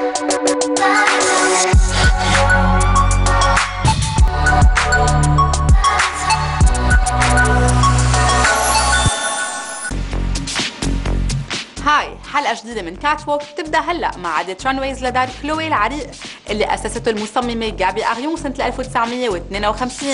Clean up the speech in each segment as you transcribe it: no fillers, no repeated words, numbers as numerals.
هاي حلقة جديدة من كات ووك بتبدأ هلأ مع عدة رانويز لدار كلوي العريق اللي أسسته المصممة جابي أغيون سنة 1952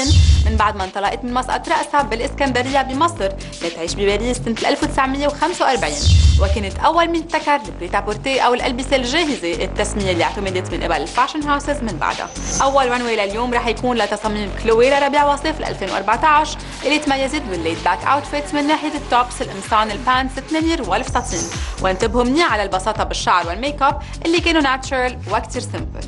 من بعد ما انطلقت من مسقط رأسها بالإسكندرية بمصر لتعيش بباريس سنة 1945. وكانت أول من ابتكر البريتا بورتي أو الألبسة الجاهزة، التسمية اللي اعتمدت من قبل الفاشن هاوسز من بعدها. أول رانوي لليوم رح يكون لتصاميم كلوي لربيع وصيف 2014 اللي تميزت بالليد باك اوتفيتس من ناحية التوبس، القمصان، البانتس، التنانير والفساتين. وانتبهوا منيح على البساطة بالشعر والميك اب اللي كانوا ناتشرال وكتير سيمبل.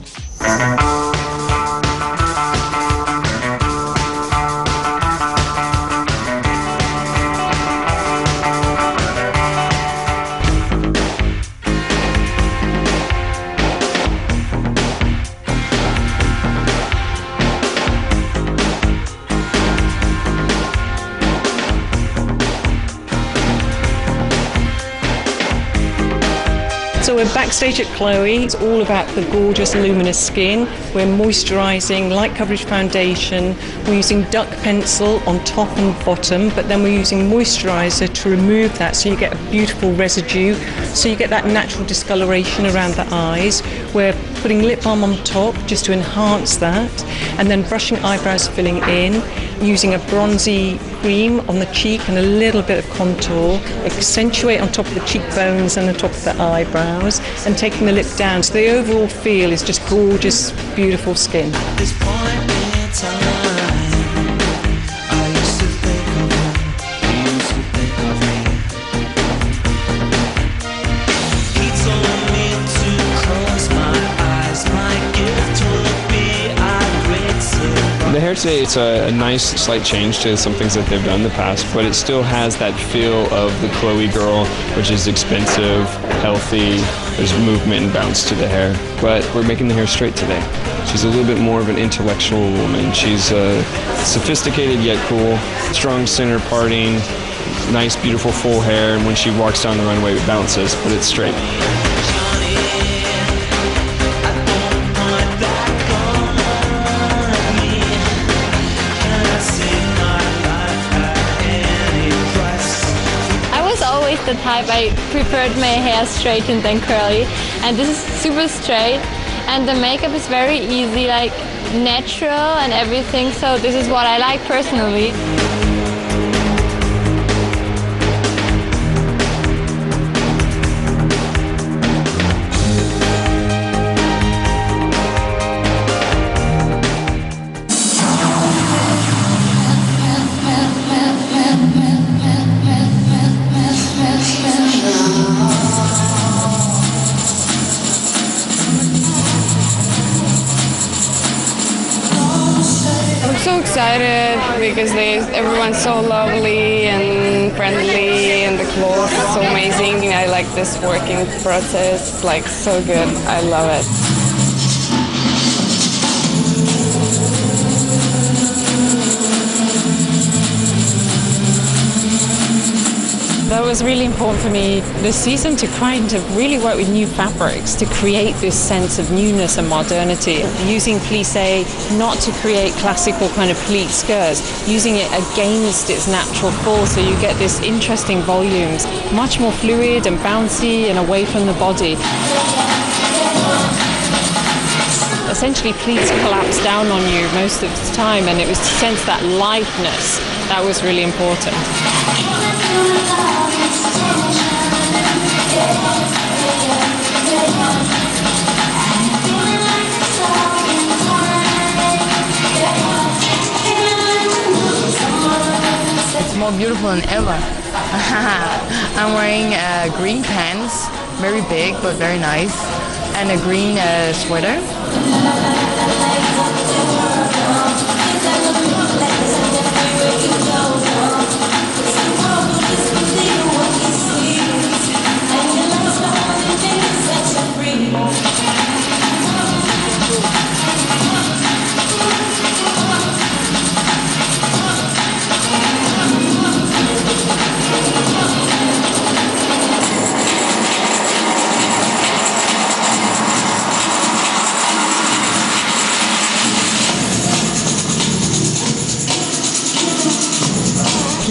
So we're backstage at Chloe. It's all about the gorgeous luminous skin. We're moisturising, light coverage foundation. We're using duck pencil on top and bottom, but then we're using moisturiser to remove that so you get a beautiful residue, so you get that natural discoloration around the eyes. We're putting lip balm on top just to enhance that, and then brushing eyebrows, filling in, using a bronzy cream on the cheek and a little bit of contour, accentuate on top of the cheekbones and the top of the eyebrows, and taking the lip down. So the overall feel is just gorgeous, beautiful skin. The hair today, it's a nice slight change to some things that they've done in the past, but it still has that feel of the Chloe girl, which is expensive, healthy, there's movement and bounce to the hair. But we're making the hair straight today. She's a little bit more of an intellectual woman. She's sophisticated yet cool, strong center parting, nice beautiful full hair, and when she walks down the runway it bounces, but it's straight. The type I preferred my hair straightened than curly, and this is super straight, and the makeup is very easy, like natural and everything, so this is what I like personally. So excited because everyone's so lovely and friendly, and the clothes are so amazing. I like this working process, it's like so good. I love it. That was really important for me this season, to kind of really work with new fabrics to create this sense of newness and modernity. Using plissé not to create classical kind of pleat skirts, using it against its natural fall, so you get this interesting volumes, much more fluid and bouncy and away from the body. Essentially, pleats collapse down on you most of the time, and it was to sense that lightness that was really important. It's more beautiful than ever. I'm wearing green pants, very big but very nice, and a green sweater.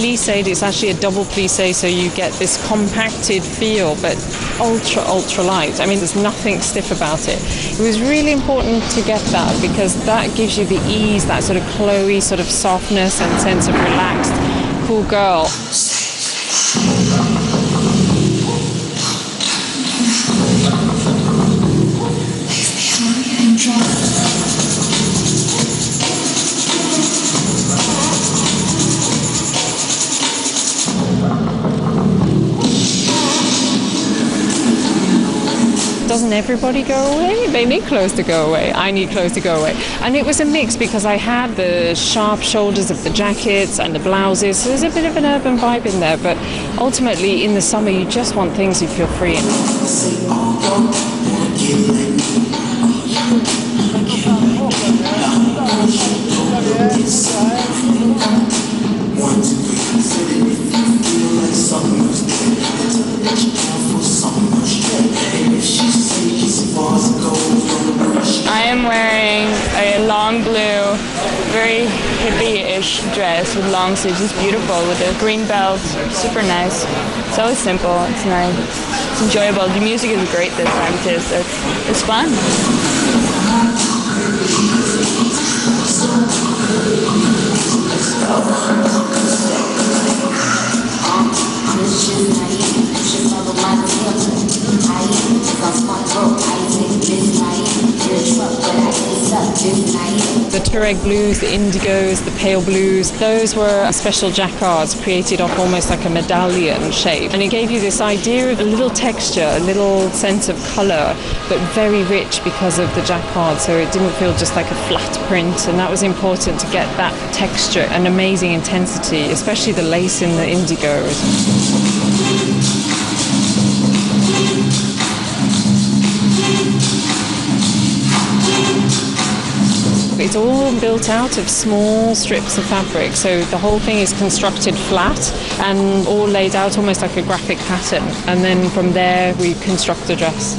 plissé, it's actually a double plissé, so you get this compacted feel, but ultra light. I mean, there's nothing stiff about it. It was really important to get that because that gives you the ease, that sort of Chloe sort of softness and sense of relaxed, cool girl. Doesn't everybody go away? They need clothes to go away. I need clothes to go away. And it was a mix because I had the sharp shoulders of the jackets and the blouses. So there's a bit of an urban vibe in there. But ultimately, in the summer, you just want things you feel free in. I am wearing a long blue, very hippie-ish dress with long sleeves. It's beautiful with a green belt, super nice. It's always simple, it's nice, it's enjoyable. The music is great this time too, so it's fun. The Touareg blues, the indigos, the pale blues, those were special jacquards created off almost like a medallion shape. And it gave you this idea of a little texture, a little sense of colour, but very rich because of the jacquard. So it didn't feel just like a flat print. And that was important to get that texture and amazing intensity, especially the lace in the indigos. It's all built out of small strips of fabric, so the whole thing is constructed flat and all laid out almost like a graphic pattern. And then from there we construct the dress.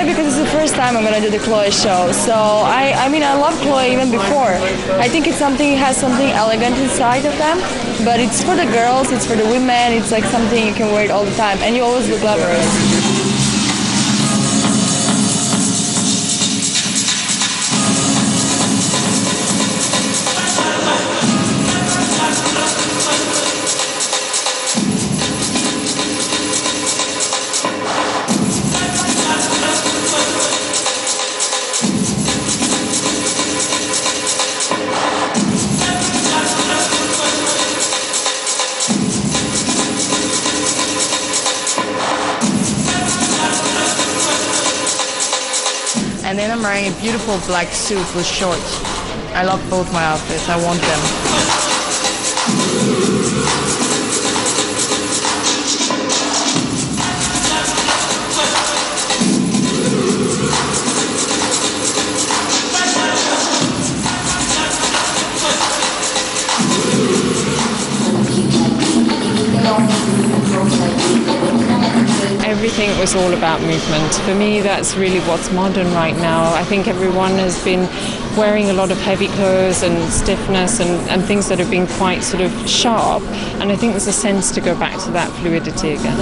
Because it's the first time I'm gonna do the Chloe show. So I mean I love Chloe even before. I think it has something elegant inside of them, but it's for the girls, it's for the women, it's like something you can wear it all the time and you always look glamorous. And then I'm wearing a beautiful black suit with shorts. I love both my outfits, I want them. Everything was all about movement. For me, that's really what's modern right now. I think everyone has been wearing a lot of heavy clothes and stiffness and things that have been quite sort of sharp. And I think there's a sense to go back to that fluidity again.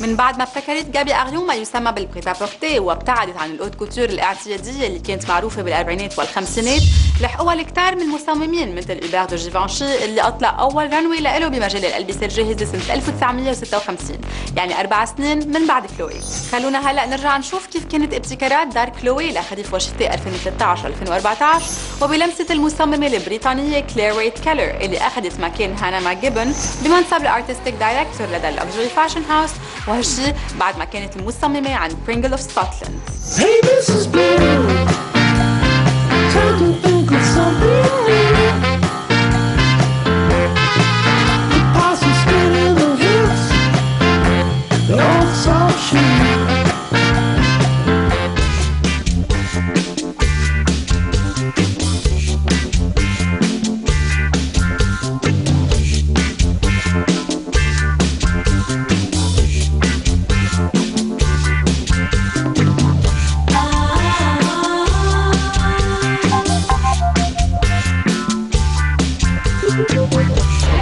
من بعد ما ابتكرت جابي أغيون ما يسمى بالبريتابورتي وابتعدت عن الأوت كوتور الاعتيادية اللي كانت معروفة بالأربعينات والخمسينات، لحقوها الكتار من المصممين مثل إلبير دو جيفانشي اللي أطلق أول رانوي لإله بمجال الألبسة الجاهزة سنة 1956، يعني 4 سنين من بعد كلوي. خلونا هلأ نرجع نشوف كيف كانت ابتكارات دار كلوي لخريف وشتاء 2013-2014 وبلمسة المصممة البريطانية كلير ويت كيلر اللي أخذت مكان هانا ماجيبن بمنصب الارتستيك دايركتور لدى اللكجري فاشن هاوس، وهالشي بعد ما كانت المصممة عن برينجل اوف سكوتلاند. Hey, Mrs. Blue, try to think of something new. The possum skin in the hips, the old soft shoe.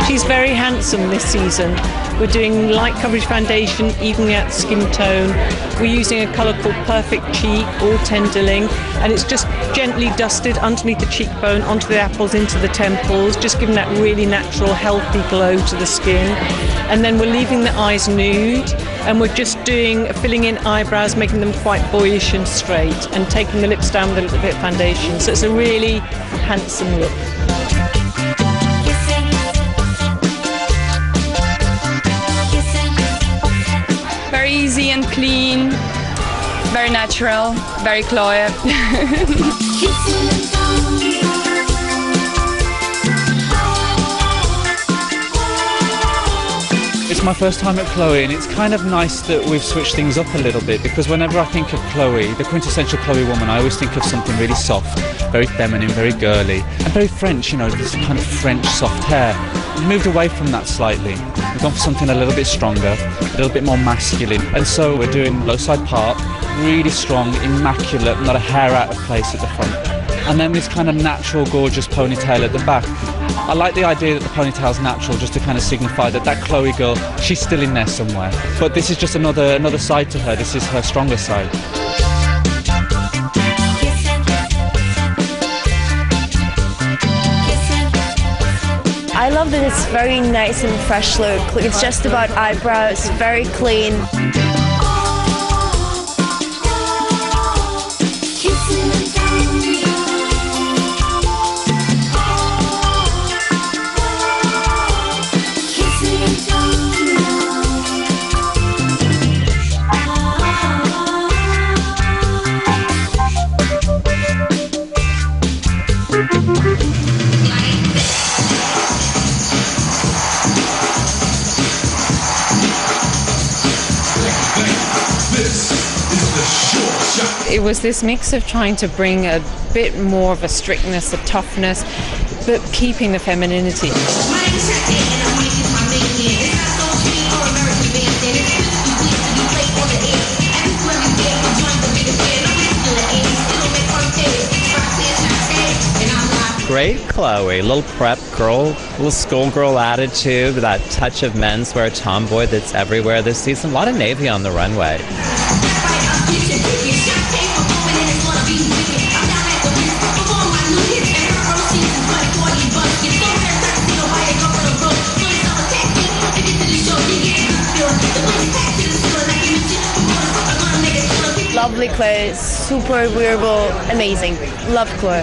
She's very handsome this season. We're doing light coverage foundation, evening out skin tone. We're using a colour called Perfect Cheek, all tenderling, and it's just gently dusted underneath the cheekbone, onto the apples, into the temples, just giving that really natural, healthy glow to the skin. And then we're leaving the eyes nude, and we're just filling in eyebrows, making them quite boyish and straight, and taking the lips down with a little bit of foundation. So it's a really handsome look. Very easy and clean, very natural, very Chloe. It's my first time at Chloe, and it's kind of nice that we've switched things up a little bit, because whenever I think of Chloe, the quintessential Chloe woman, I always think of something really soft, very feminine, very girly, and very French, you know, this kind of French soft hair. We've moved away from that slightly. We've gone for something a little bit stronger, a little bit more masculine, and so we're doing low side part, really strong, immaculate, not a hair out of place at the front. And then this kind of natural, gorgeous ponytail at the back. I like the idea that the ponytail's natural, just to kind of signify that that Chloe girl, she's still in there somewhere. But this is just another side to her. This is her stronger side. I love that it's very nice and fresh look. It's just about eyebrows, very clean. It was this mix of trying to bring a bit more of a strictness, a toughness, but keeping the femininity. Great Chloe, little prep girl, little schoolgirl attitude, with that touch of menswear tomboy that's everywhere this season. A lot of navy on the runway. Lovely clothes, super wearable, amazing. Love Chloe.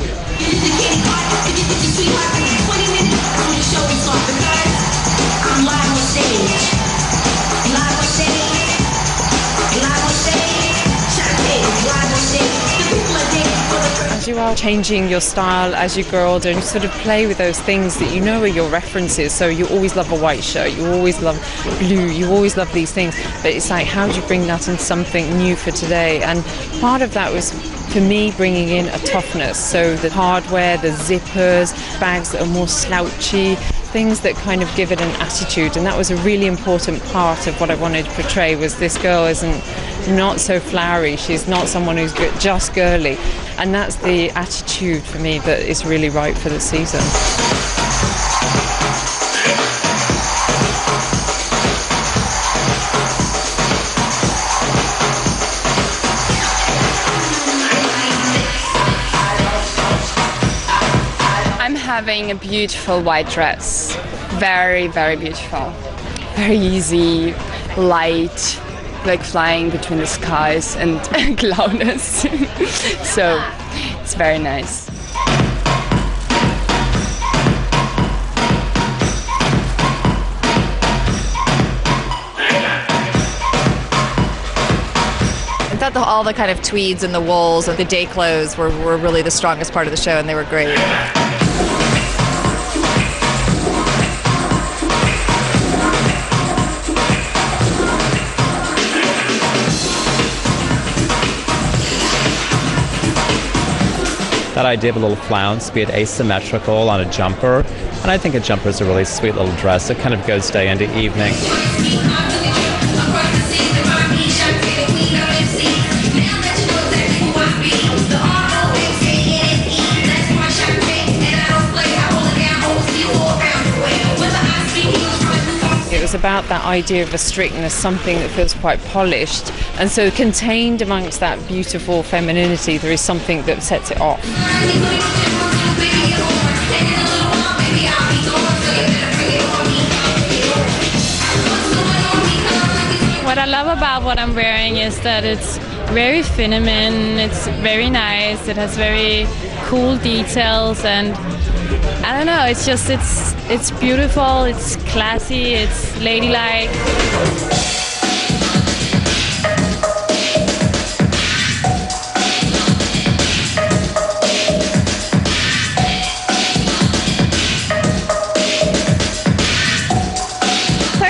As you are changing your style as you grow older, and you sort of play with those things that you know are your references. So you always love a white shirt, you always love blue, you always love these things. But it's like, how do you bring that in something new for today? And part of that was, for me, bringing in a toughness. So the hardware, the zippers, bags that are more slouchy, things that kind of give it an attitude. And that was a really important part of what I wanted to portray, was this girl isn't not so flowery, she's not someone who's just girly. And that's the attitude for me that is really right for the season. having a beautiful white dress. Very, very beautiful. Very easy, light, like flying between the skies and cloudless. So it's very nice. I thought all the kind of tweeds and the wools and the day clothes were really the strongest part of the show, and they were great. That idea of a little flounce, be it asymmetrical on a jumper, and I think a jumper is a really sweet little dress. It kind of goes day into evening. It was about that idea of a strictness, something that feels quite polished. And so contained amongst that beautiful femininity, there is something that sets it off. What I love about what I'm wearing is that it's very feminine, it's very nice, it has very cool details, and I don't know, it's just, it's beautiful, it's classy, it's ladylike.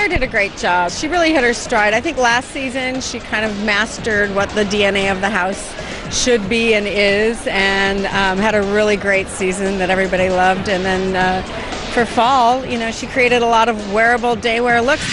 Did a great job. She really hit her stride. I think last season she kind of mastered what the DNA of the house should be and is, and had a really great season that everybody loved. And then for fall, you know, she created a lot of wearable day wear looks.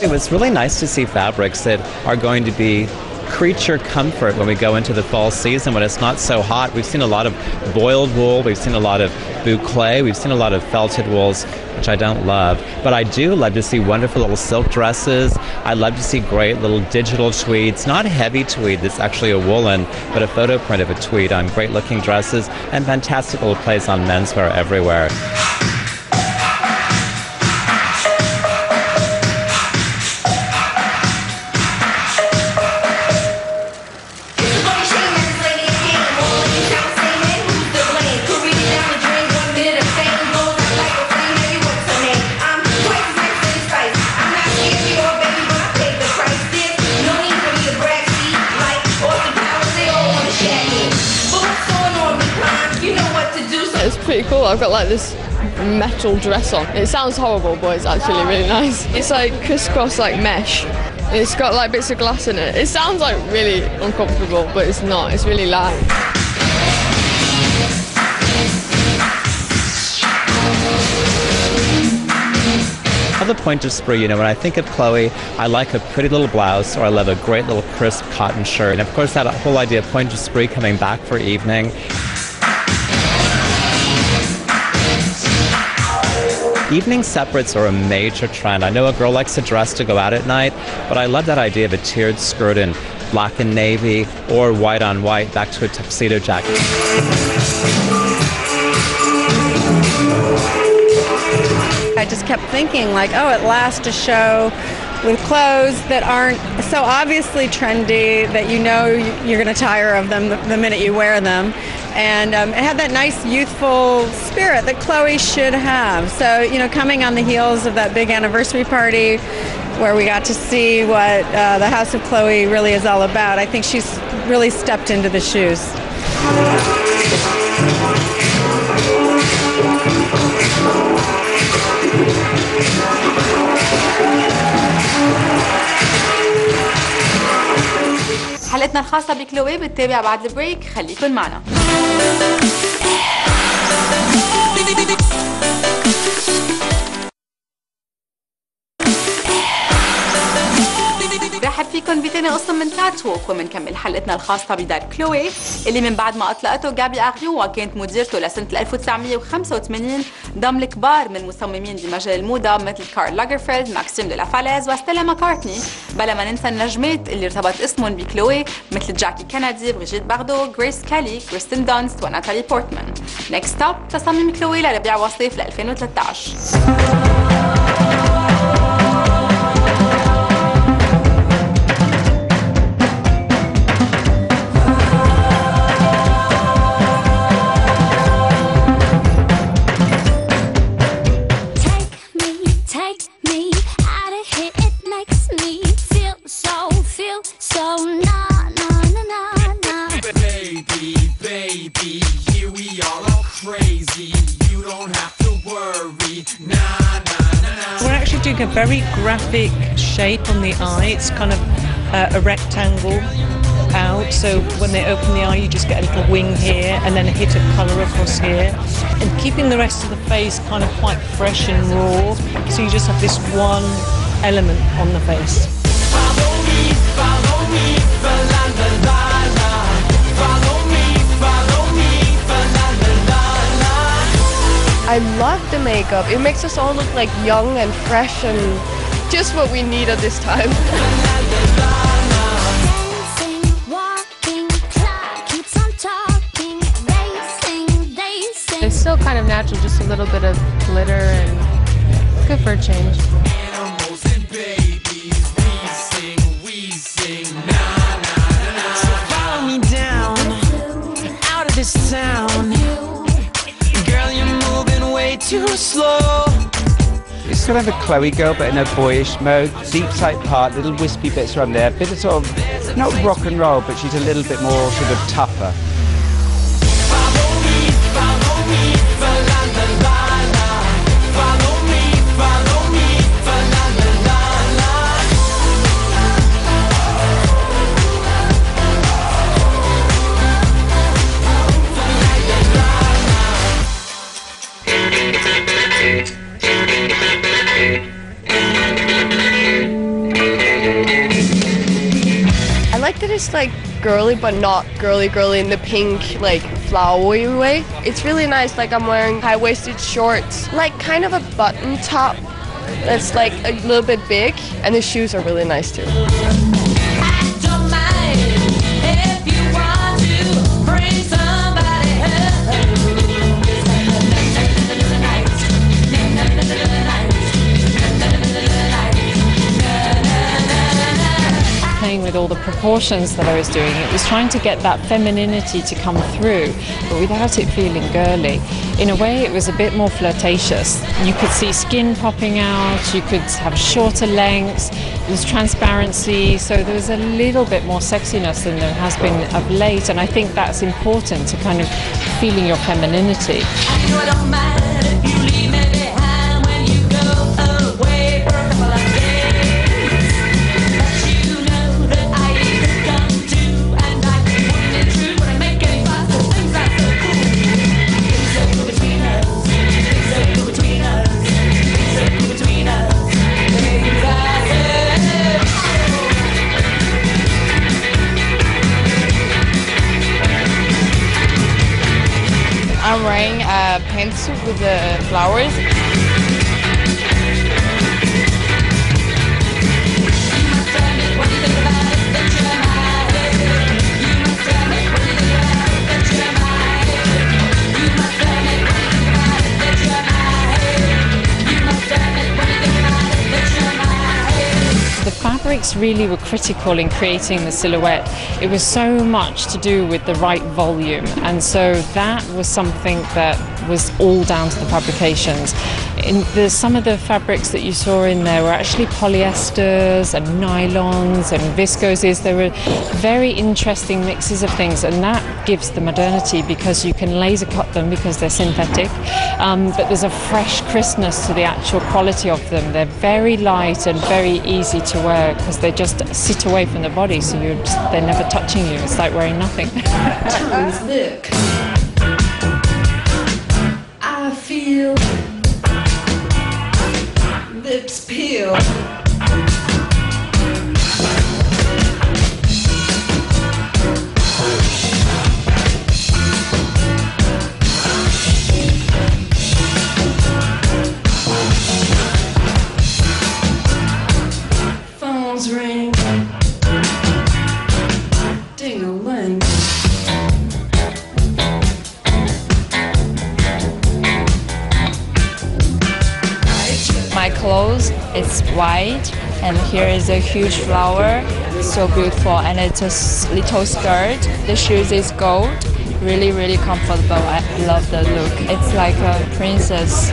It was really nice to see fabrics that are going to be creature comfort when we go into the fall season when it's not so hot. We've seen a lot of boiled wool, we've seen a lot of boucle, we've seen a lot of felted wools, which I don't love. But I do love to see wonderful little silk dresses. I love to see great little digital tweeds, not heavy tweed that's actually a woolen, but a photo print of a tweed on great looking dresses, and fantastic little plays on menswear everywhere. It's pretty cool. I've got like this metal dress on. It sounds horrible, but it's actually really nice. It's like crisscross like mesh. It's got like bits of glass in it. It sounds like really uncomfortable, but it's not. It's really light. I love the point of spree. You know, when I think of Chloe, I like a pretty little blouse, or I love a great little crisp cotton shirt. And of course, that whole idea of point of spree coming back for evening. Evening separates are a major trend. I know a girl likes a dress to go out at night, but I love that idea of a tiered skirt in black and navy or white on white back to a tuxedo jacket. I just kept thinking like, oh, at last a show with clothes that aren't so obviously trendy that you know you're going to tire of them the minute you wear them. And it had that nice youthful spirit that Chloe should have. So, you know, coming on the heels of that big anniversary party where we got to see what the House of Chloe really is all about, I think she's really stepped into the shoes. حلقتنا الخاصة بكلوي بتتابع بعد البريك، خليكن معنا. برحب فيكم نفوتكم بتاني قصة من كات ووك ومنكمل حلقتنا الخاصة بدار كلوي اللي من بعد ما أطلقته غابي أغيون وكانت مديرته لسنة 1985 ضم الكبار من مصممين بمجال الموضة مثل كارل لاجرفيلد، ماكسيم لافاليز وستيلا ماكارتني، بلا ما ننسى النجمات اللي ارتبط اسمهم بكلوي مثل جاكي كندي، بريجيت باردو، غريس كالي، كريستين دانست وناتالي بورتمان. نيكست ستوب تصميم كلوي لربيع وصيف ل 2013. A very graphic shape on the eye. It's kind of a rectangle out, so when they open the eye you just get a little wing here and then a hit of colour across here, and keeping the rest of the face kind of quite fresh and raw, so you just have this one element on the face. Follow me, follow me, la la la la. Follow me, follow me, la la la la. I love the makeup. It makes us all look like young and fresh and just what we need at this time. Dancing, walking, clock keeps on talking, racing, racing. It's still kind of natural, just a little bit of glitter and good for a change. Animals and babies, we sing, na na na. So follow me down, out of this town. Girl, you're moving way too slow. It's kind of a Chloe girl, but in a boyish mode. Deep side part, little wispy bits around there. Bit of sort of, not rock and roll, but she's a little bit more sort of tougher. Follow me, la la la la. Follow me, la la la la. I like that it's like girly but not girly in the pink like flowery way. It's really nice. Like I'm wearing high-waisted shorts, like kind of a button top that's like a little bit big, and the shoes are really nice too. With all the proportions that I was doing, it was trying to get that femininity to come through, but without it feeling girly. In a way, it was a bit more flirtatious. You could see skin popping out, you could have shorter lengths, there was transparency, so there was a little bit more sexiness than there has been of late, and I think that's important to kind of feeling your femininity. I'm wearing a pantsuit with the flowers. The fabrics really were critical in creating the silhouette. It was so much to do with the right volume, and so that was something that was all down to the fabrications. Some of the fabrics that you saw in there were actually polyesters and nylons and viscoses. There were very interesting mixes of things, and that gives the modernity because you can laser cut them because they're synthetic, but there's a fresh crispness to the actual quality of them. They're very light and very easy to wear because they just sit away from the body, so they're never touching you. It's like wearing nothing. Look, I feel lips peel. my clothes. It's white, and here is a huge flower, so beautiful, and it's a little skirt. The shoes is gold, really, really comfortable. I love the look. It's like a princess.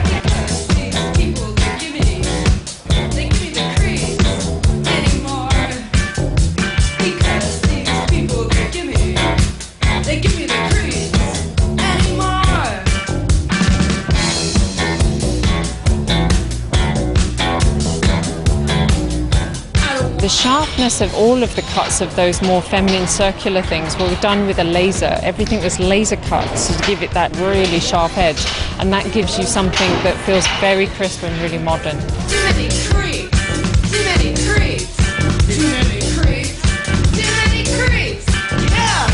The sharpness of all of the cuts of those more feminine circular things were done with a laser. Everything was laser cut to give it that really sharp edge, and that gives you something that feels very crisp and really modern. Too many creeps, too many creeps, too many creeps, too many creeps, yeah!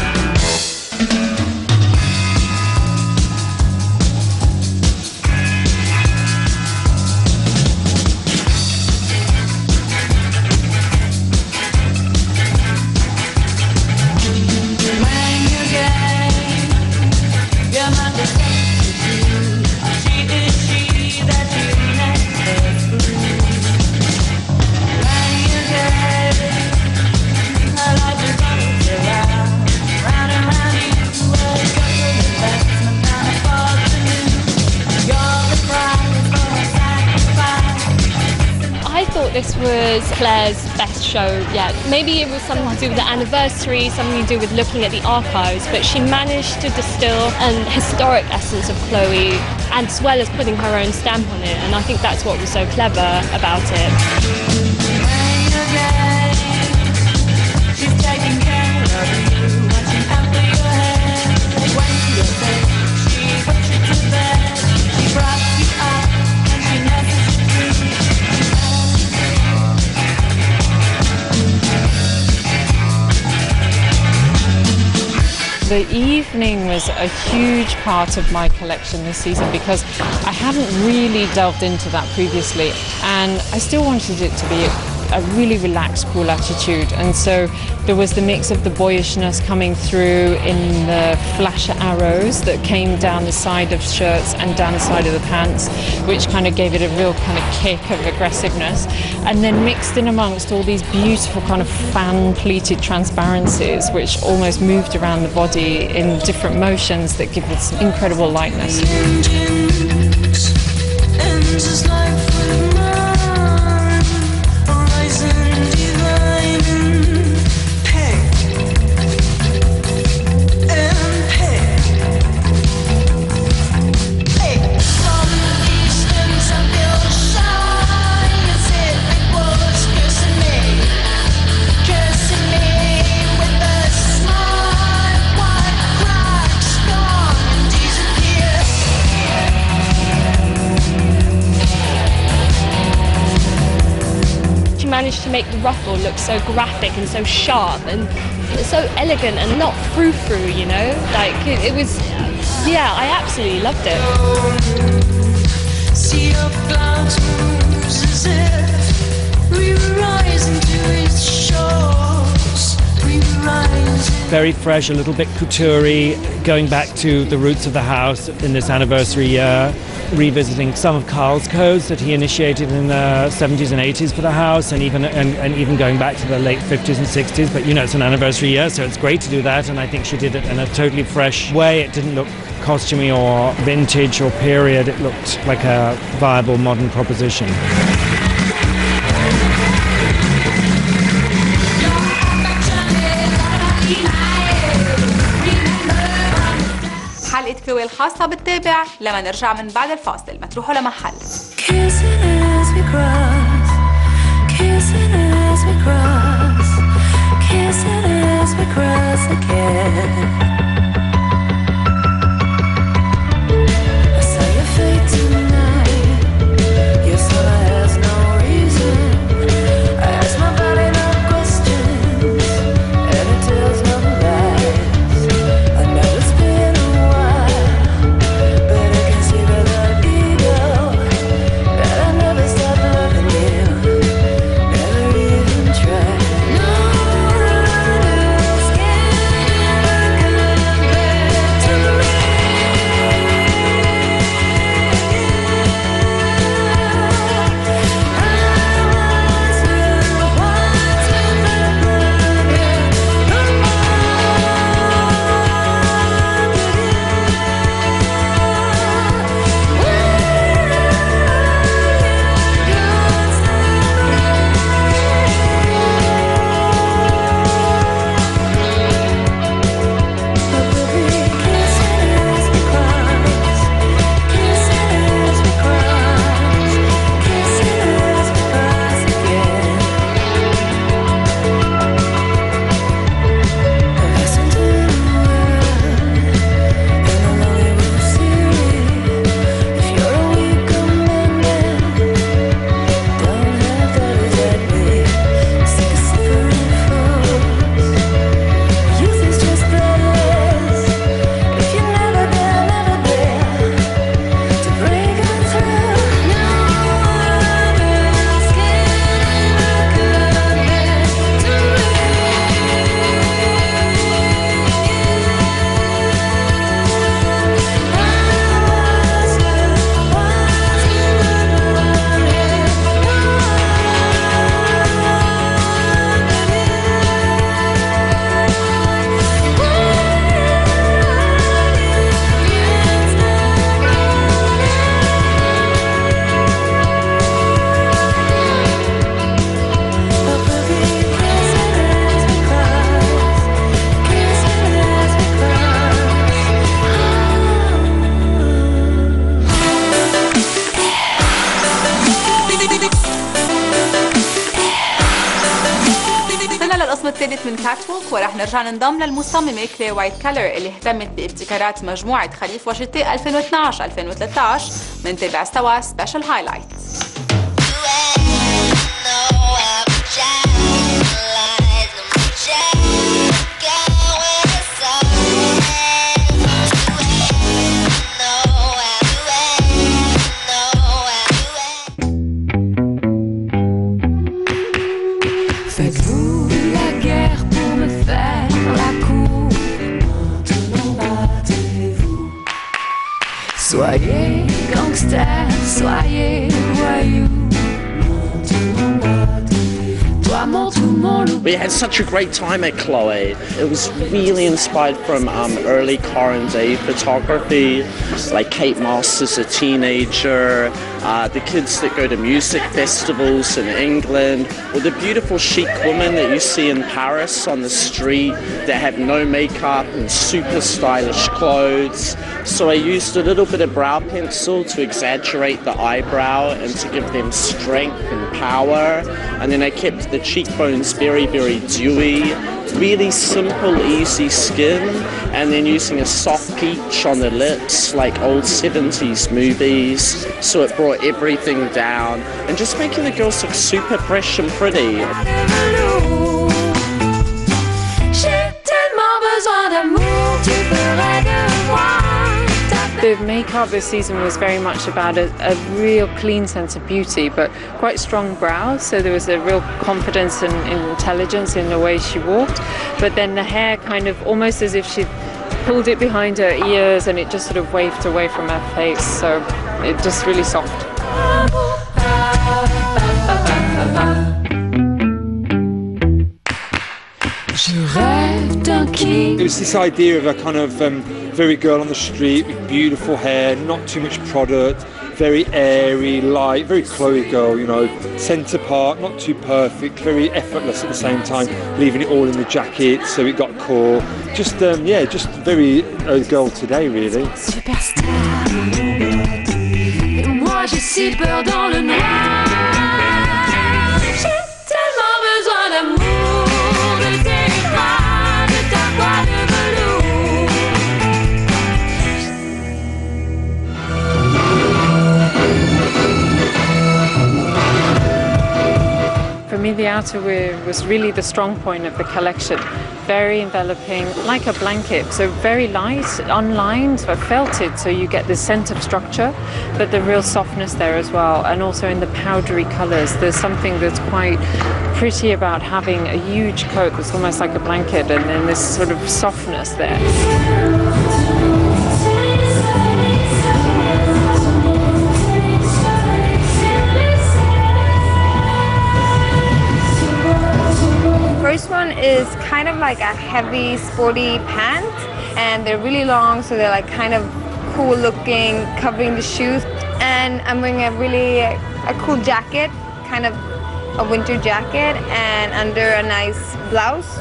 This was Claire's best show yet. Maybe it was something to do with the anniversary, something to do with looking at the archives, but she managed to distill an historic essence of Chloe, as well as putting her own stamp on it, and I think that's what was so clever about it. The evening was a huge part of my collection this season because I hadn't really delved into that previously, and I still wanted it to be a really relaxed, cool attitude, and so there was the mix of the boyishness coming through in the flash arrows that came down the side of shirts and down the side of the pants, which kind of gave it a real kind of kick of aggressiveness, and then mixed in amongst all these beautiful kind of fan-pleated transparencies which almost moved around the body in different motions that give it some incredible lightness. Managed to make the ruffle look so graphic and so sharp and so elegant and not frou-frou, you know? Like, it was, yeah, I absolutely loved it. Sea of clouds moves as if we were rising to its shores. We were rising. Very fresh, a little bit couture-y, going back to the roots of the house in this anniversary year, revisiting some of Carl's codes that he initiated in the 70s and 80s for the house, and even going back to the late 50s and 60s. But you know, it's an anniversary year, so it's great to do that, and I think she did it in a totally fresh way. It didn't look costumey or vintage or period. It looked like a viable modern proposition. حلقة كلوي الخاصة بالتابع لما نرجع من بعد الفاصل، ما تروحوا لمحل. الموسم الثالث من كات ووك، ورح نرجع ننضم للمصممة كلاي وايت كلر اللي اهتمت بابتكارات مجموعة خريف وشتاء 2012-2013. منتابع سوا سبيشال هايلايتس. Faites-vous la guerre pour me faire la cour? Maintenant battez-vous. Soyez gangster, soyez voyous. Maintenant battez-vous. Toi mon tout mon loup. We had such a great time at Chloe. It was really inspired from early current day photography, like Kate Moss as a teenager, the kids that go to music festivals in England, or the beautiful chic women that you see in Paris on the street that have no makeup and super stylish clothes. So I used a little bit of brow pencil to exaggerate the eyebrow and to give them strength and power. And then I kept the cheekbones very, very dewy, really simple, easy skin, and then using a soft peach on the lips like old 70s movies. So it brought everything down and just making the girls look super fresh and pretty. The makeup this season was very much about a real clean sense of beauty, but quite strong brows, so there was a real confidence and intelligence in the way she walked. But then the hair kind of almost as if she pulled it behind her ears and it just sort of waved away from her face, so it just really soft. It was this idea of a kind of very girl on the street with beautiful hair, not too much product, very airy, light, very Chloe girl, you know, centre part, not too perfect, very effortless at the same time, leaving it all in the jacket so it got cool. Just, yeah, just very girl today, really. Superstar. Et moi j'ai si peur dans le noir. J'ai tellement besoin d'amour, de tes bras, de ta voix de velours. For me, the outerwear was really the strong point of the collection. Very enveloping, like a blanket, so very light, unlined, but felted, so you get this sense of structure, but the real softness there as well, and also in the powdery colours. There's something that's quite pretty about having a huge coat that's almost like a blanket, and then this sort of softness there. First one is kind of like a heavy, sporty pant, and they're really long, so they're like kind of cool looking, covering the shoes. And I'm wearing a cool jacket, kind of a winter jacket, and under a nice blouse.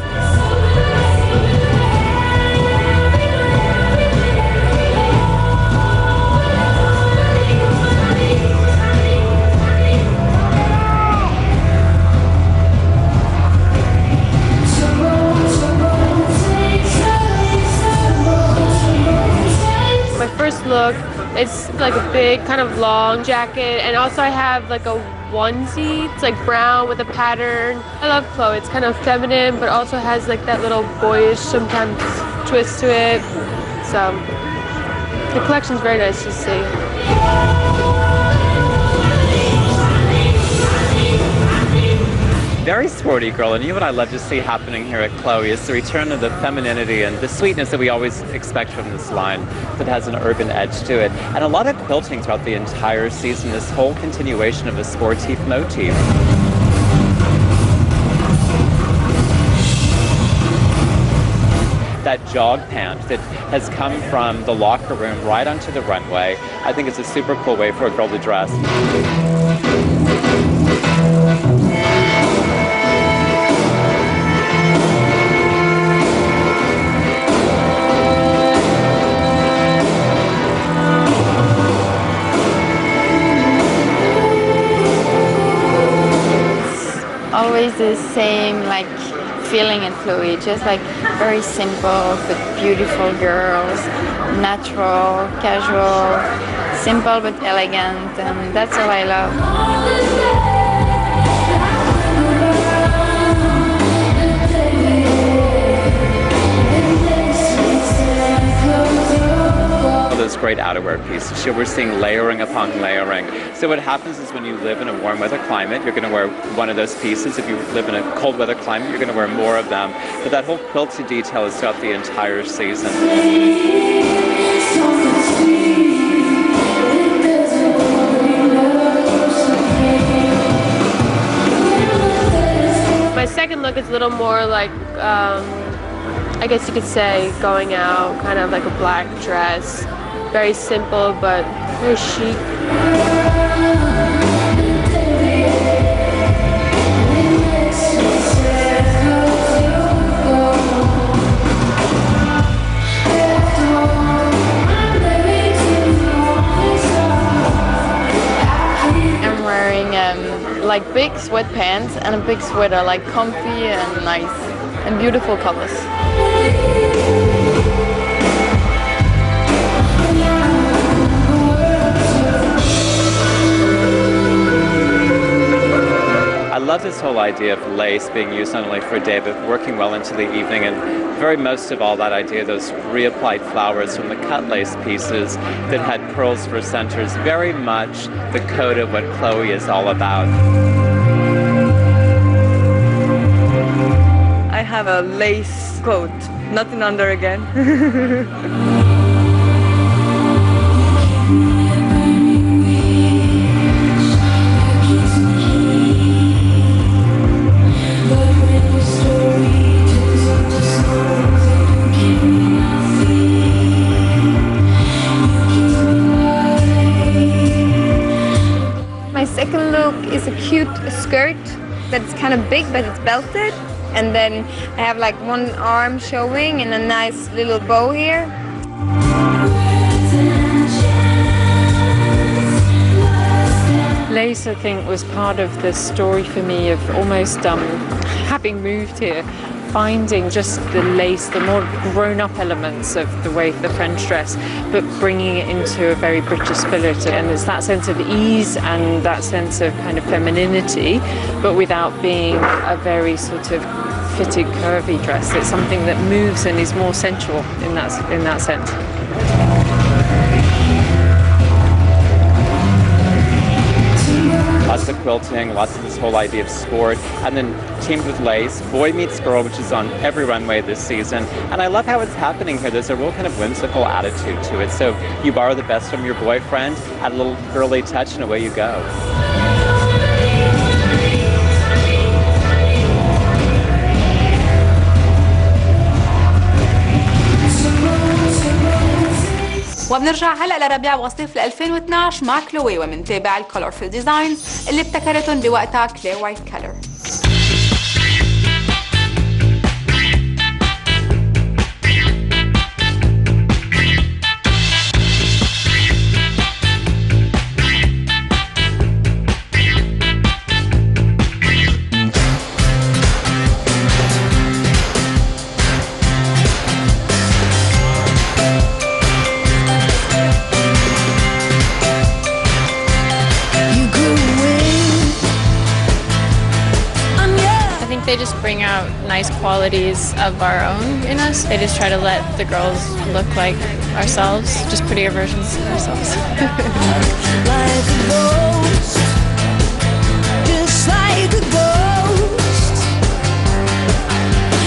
My first look, it's like a big kind of long jacket, and also I have like a onesie. It's like brown with a pattern. I love Chloe. It's kind of feminine, but also has like that little boyish sometimes twist to it. So the collection's very nice to see. Very sporty girl, and you know what I love to see happening here at Chloe is the return of the femininity and the sweetness that we always expect from this line that has an urban edge to it. And a lot of quilting throughout the entire season, this whole continuation of a sportif motif. That jog pant that has come from the locker room right onto the runway, I think it's a super cool way for a girl to dress. Always the same, like feeling in Chloe, just like very simple but beautiful girls, natural, casual, simple but elegant, and that's all I love. Those great outerwear pieces. So we're seeing layering upon layering. So what happens is when you live in a warm weather climate, you're going to wear one of those pieces. If you live in a cold weather climate, you're going to wear more of them. But that whole quilted detail is throughout the entire season. My second look is a little more like, I guess you could say, going out, kind of like a black dress. Very simple, but very chic. I'm wearing like big sweatpants and a big sweater, like comfy and nice and beautiful colors. I love this whole idea of lace being used not only for a day but working well into the evening, and very most of all that idea, those reapplied flowers from the cut lace pieces that had pearls for centers, very much the code of what Chloe is all about. I have a lace coat, nothing under again. My second look is a cute skirt that's kind of big but it's belted, and then I have like one arm showing and a nice little bow here. Lace, I think, was part of the story for me of almost having moved here, finding just the lace, the more grown-up elements of the way the French dress, but bringing it into a very British spirit. And it's that sense of ease and that sense of kind of femininity, but without being a very sort of fitted, curvy dress. It's something that moves and is more sensual in that sense. Lots of quilting, lots of this whole idea of sport, and then teamed with lace, boy meets girl, which is on every runway this season. And I love how it's happening here. There's a real kind of whimsical attitude to it. So you borrow the best from your boyfriend, add a little girly touch, and away you go. وبنرجع هلا لربيع وصيف 2012 مع كلوي ومنتابع الكولورفul ديزاينز اللي ابتكرتهم بوقتها كلير وايت كلر. They just bring out nice qualities of our own in us. They just try to let the girls look like ourselves, just prettier versions of ourselves. Like a ghost, just like a ghost,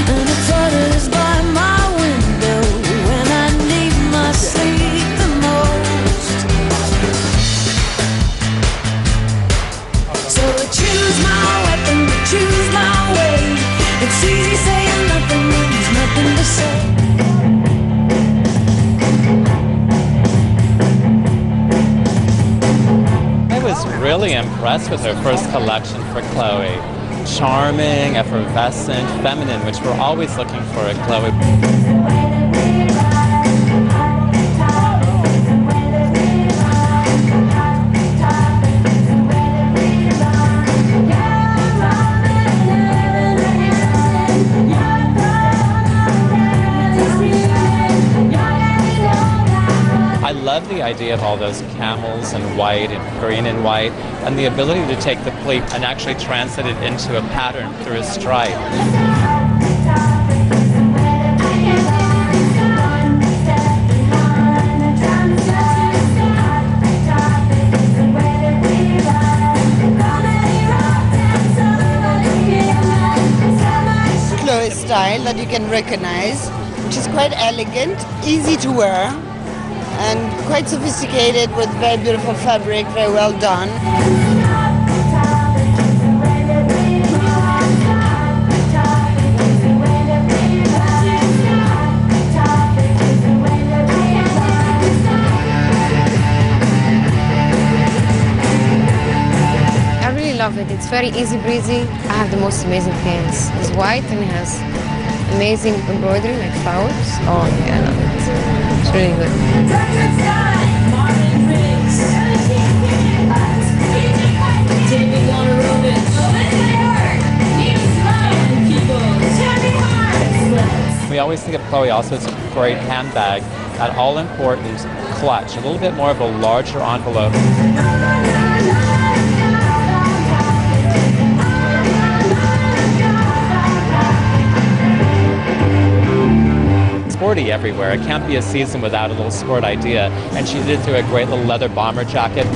and it flutters by my window when I need my sleep the most. So I choose my weapon, choose my way. It's easy saying nothing when there's nothing to say. I was really impressed with her first collection for Chloe. Charming, effervescent, feminine, which we're always looking for at Chloe. the idea of all those camels and white and green and white, and the ability to take the pleat and actually translate it into a pattern through a stripe. Chloe style that you can recognize, which is quite elegant, easy to wear, and quite sophisticated with very beautiful fabric, very well done. I really love it. It's very easy breezy. I have the most amazing pants. It's white and it has amazing embroidery like flowers. Oh yeah, I love it. It's really good. We always think of Chloe also as a great handbag. That all-important clutch, a little bit more of a larger envelope. Sporty everywhere. It can't be a season without a little sport idea. And she did it through a great little leather bomber jacket.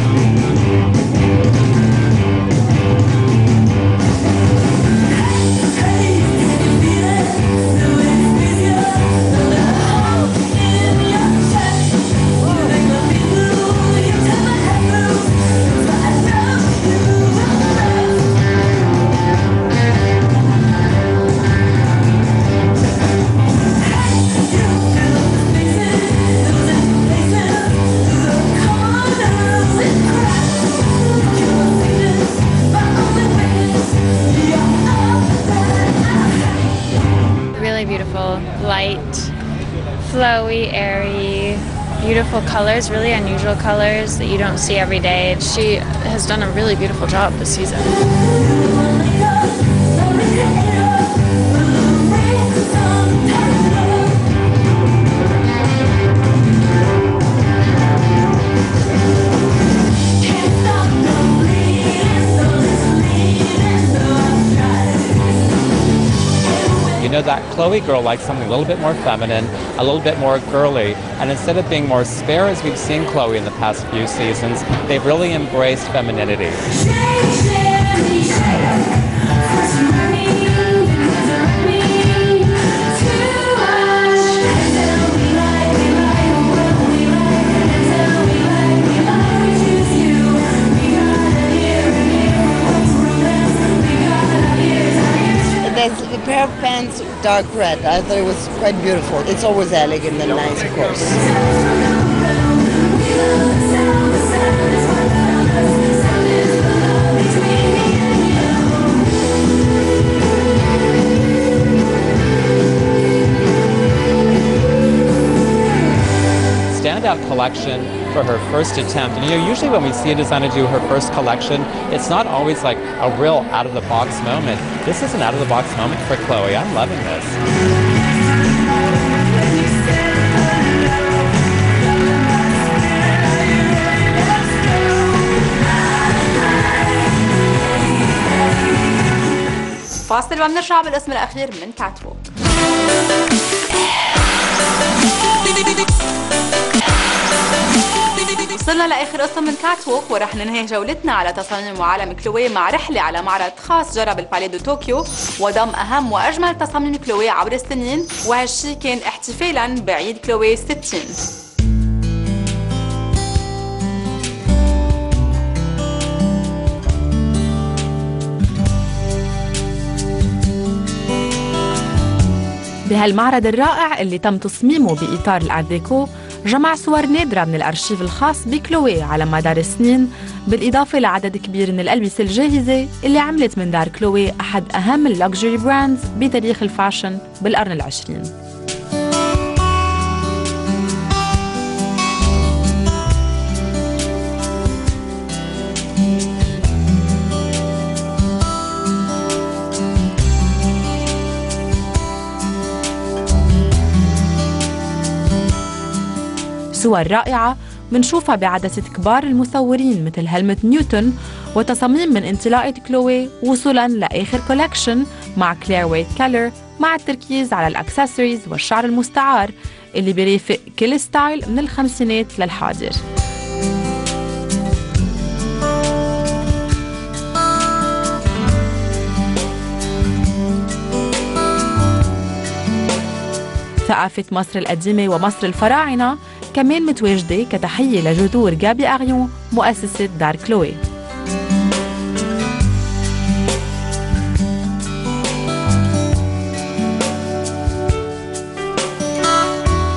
Beautiful, light, flowy, airy, beautiful colors, really unusual colors that you don't see every day. She has done a really beautiful job this season. You know, that Chloe girl likes something a little bit more feminine, a little bit more girly, and instead of being more spare as we've seen Chloe in the past few seasons, they've really embraced femininity. There's a pair of pants, dark red. I thought it was quite beautiful. It's always elegant and nice, of course. Standout collection for her first attempt. And you know, usually when we see a designer do her first collection, it's not always like a real out-of-the-box moment. This is an out-of-the-box moment for Chloe. I'm loving this. فاصل وبنرجع بالاسم الأخير من كاتووك. وصلنا لآخر قصة من كاتووك ورح ننهي جولتنا على تصاميم وعالم كلوي مع رحلة على معرض خاص جرى بالباليه دو طوكيو وضم أهم وأجمل تصاميم كلوي عبر السنين، وهالشي كان احتفالاً بعيد كلوي 60. بهالمعرض الرائع اللي تم تصميمه بإطار الآرت ديكو جمع صور نادرة من الأرشيف الخاص بكلوي على مدار السنين، بالإضافة لعدد كبير من الألبسة الجاهزة اللي عملت من دار كلوي أحد أهم اللكجري براندز بتاريخ الفاشن بالقرن العشرين. صور رائعة منشوفها بعدسة كبار المصورين مثل هلمت نيوتن وتصاميم من انطلاقة كلوي وصولا لآخر كولكشن مع كلير ويت كالر، مع التركيز على الأكسسوارز والشعر المستعار اللي بيرافق كل ستايل من الخمسينات للحاضر. ثقافة مصر القديمة ومصر الفراعنة كمان متواجدة كتحية لجذور غابي أغيون مؤسسة دار كلوي.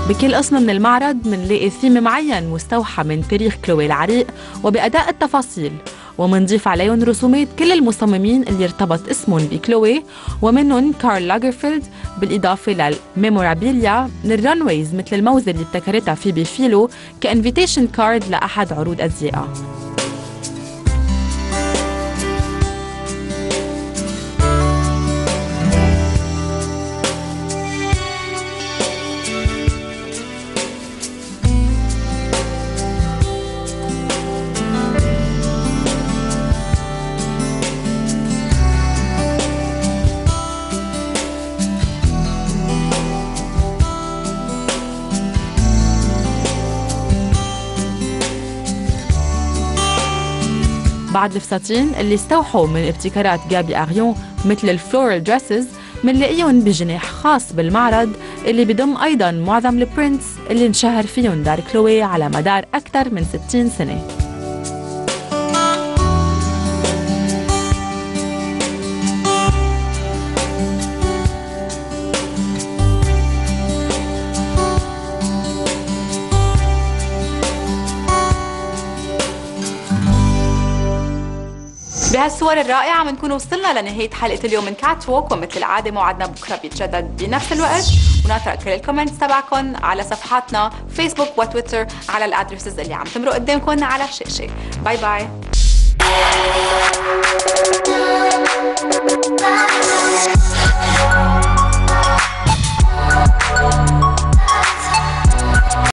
بكل قسم من المعرض منلاقي ثيم معين مستوحى من تاريخ كلوي العريق وبأداء التفاصيل، ومنضيف عليهم رسومات كل المصممين اللي ارتبط اسمهم بكلوي، ومنهم كارل لاجرفيلد، بالإضافة للميمورابيليا من الرانويز مثل الموزة اللي ابتكرتها فيبي فيلو كإنفيتيشن كارد لأحد عروض أزياء. بعض الفساتين اللي استوحوا من ابتكارات غابي أغيون مثل الفلورال دريسز منلاقيهم بجناح خاص بالمعرض اللي بيضم أيضاً معظم البرينتس اللي انشهر فيهم دار كلوي على مدار أكثر من 60 سنة. بهالصور الرائعة بنكون وصلنا لنهاية حلقة اليوم من كات ووك، ومثل العادة موعدنا بكرة بيتجدد بنفس الوقت، ونقرأ كل الكومنتس تبعكم على صفحاتنا فيسبوك وتويتر على الادرسز اللي عم تمرق قدامكم على الشاشة. باي باي.